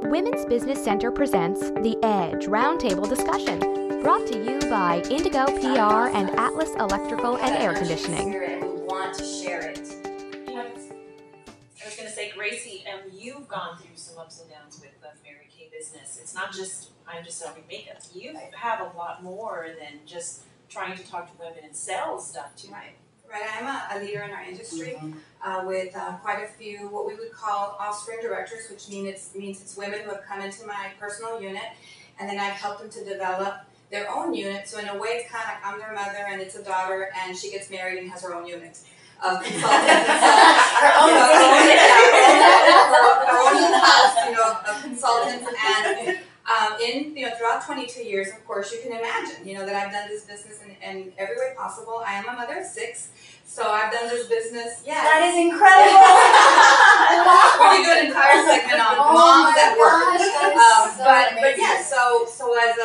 Women's Business Center presents The Edge Roundtable Discussion, brought to you by Indigo PR and Atlas Electrical and Air Conditioning. We want to share it. I was going to say, Gracie, you've gone through some ups and downs with the Mary Kay business. It's not just, I'm just selling makeup. You have a lot more than just trying to talk to women and sell stuff too. Right. I'm a leader in our industry with quite a few what we would call offspring directors, which means it's women who have come into my personal unit, and then I've helped them to develop their own unit. So in a way, it's kind of like I'm their mother, and it's a daughter, and she gets married and has her own unit of consultants. Her own house, of consultants, and throughout 22 years, of course, you can imagine, that I've done this business in every way possible. I am a mother of 6, so I've done this business. Yeah, that is incredible. We could do an entire segment on moms at work. So as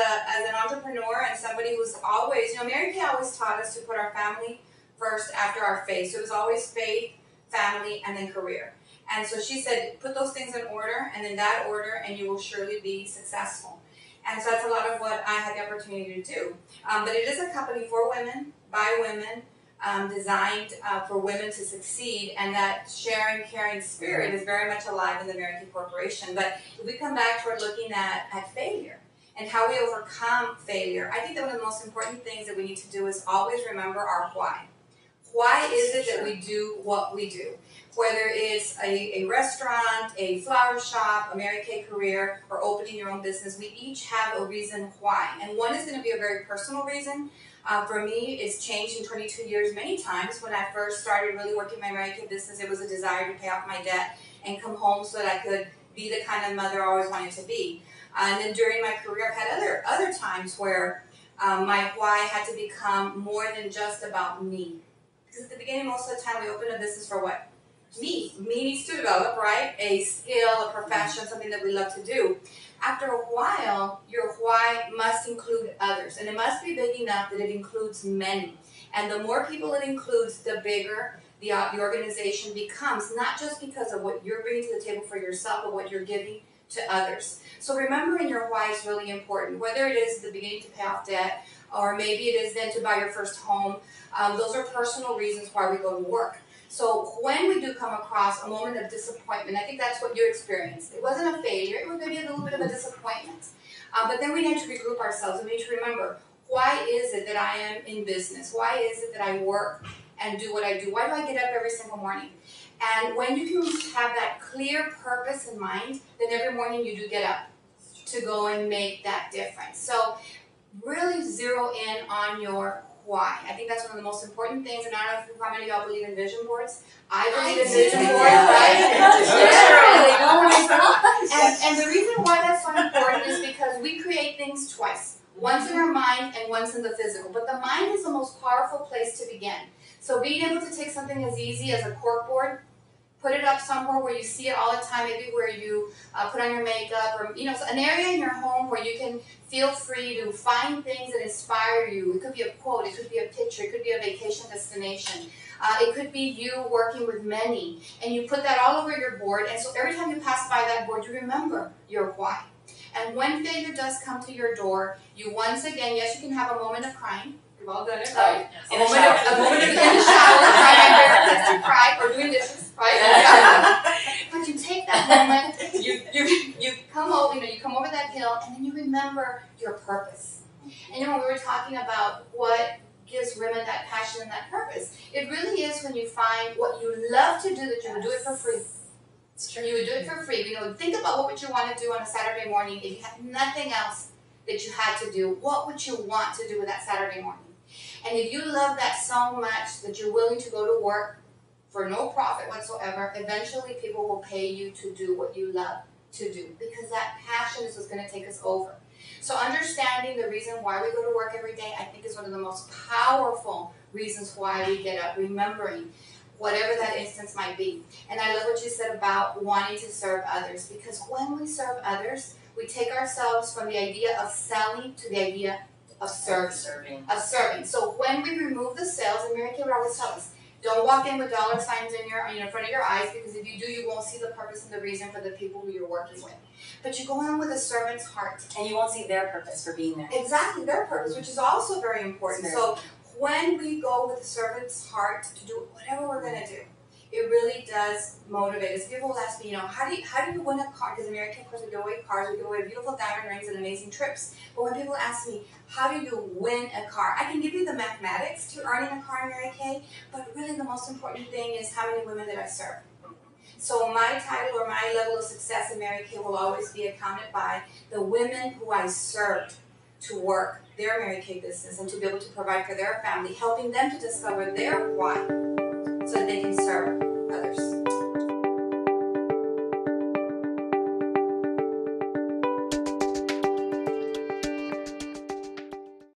an entrepreneur and somebody who's always, Mary Kay always taught us to put our family first after our faith. So it was always faith, family, and then career. And so she said, put those things in order, and in that order, and you will surely be successful. And so that's a lot of what I had the opportunity to do. But it is a company for women, by women, designed for women to succeed, and that sharing, caring spirit is very much alive in the Mary Kay Corporation. But if we come back toward looking at failure and how we overcome failure, I think that one of the most important things that we need to do is always remember our why. Why is it that we do what we do? Whether it's a restaurant, a flower shop, a Mary Kay career, or opening your own business, we each have a reason why. And one is going to be a very personal reason. For me, it's changed in 22 years many times. When I first started really working my Mary Kay business, it was a desire to pay off my debt and come home so that I could be the kind of mother I always wanted to be. And then during my career, I've had other times where my why had to become more than just about me. Because at the beginning, most of the time, we open a business for what? Me. Me needs to develop, right? A skill, a profession, something that we love to do. After a while, your why must include others. And it must be big enough that it includes many. And the more people it includes, the bigger the organization becomes. Not just because of what you're bringing to the table for yourself, but what you're giving to others. So remembering your why is really important. Whether it is the beginning to pay off debt, or maybe it is then to buy your first home. Those are personal reasons why we go to work. So when we do come across a moment of disappointment, I think that's what you experienced. It wasn't a failure, it was maybe a little bit of a disappointment. But then we need to regroup ourselves and we need to remember, why is it that I am in business? Why is it that I work and do what I do? Why do I get up every single morning? And when you can have that clear purpose in mind, then every morning you do get up to go and make that difference. So really zero in on your why. I think that's one of the most important things, and I don't know how many of y'all believe in vision boards. I believe in vision boards, right? And the reason why that's so important is because we create things twice. Once in our mind and once in the physical. But the mind is the most powerful place to begin. So being able to take something as easy as a cork board, put it up somewhere where you see it all the time, maybe where you put on your makeup, or so an area in your home where you can feel free to find things that inspire you. It could be a quote, it could be a picture, it could be a vacation destination. It could be you working with many, and you put that all over your board, and so every time you pass by that board, you remember your why. And when failure does come to your door, you once again, yes, you can have a moment of crying. We've all done it, right? A moment in the shower, right? My therapist to cry, or doing dishes, right? But you take that moment, you come over that hill, and then you remember your purpose. And when we were talking about what gives women that passion and that purpose, it really is when you find what you love to do, that you would do it for free. It's true. You would do it for free. Think about what would you want to do on a Saturday morning if you had nothing else that you had to do. What would you want to do with that Saturday morning? And if you love that so much that you're willing to go to work for no profit whatsoever, eventually people will pay you to do what you love to do, because that passion is what's going to take us over. So understanding the reason why we go to work every day, I think, is one of the most powerful reasons why we get up, remembering whatever that instance might be. And I love what you said about wanting to serve others, because when we serve others, we take ourselves from the idea of selling to the idea of serving. So when we remove the sales, and Mary Kay would always tell us, Don't walk in with dollar signs in front of your eyes, because if you do, you won't see the purpose and the reason for the people who you're working with. But you go in with a servant's heart. And you won't see their purpose for being there. Exactly, their purpose, which is also very important. So when we go with a servant's heart to do whatever we're going to do, it really does motivate us. People will ask me, how do you win a car? Because American, of course, we give away cars, we give away beautiful diamond rings and amazing trips. But when people ask me, how do you win a car? I can give you the mathematics to earning a car in Mary Kay, but really the most important thing is how many women did I serve? So my title or my level of success in Mary Kay will always be accounted by the women who I served to work their Mary Kay business and to be able to provide for their family, helping them to discover their why so that they can serve others.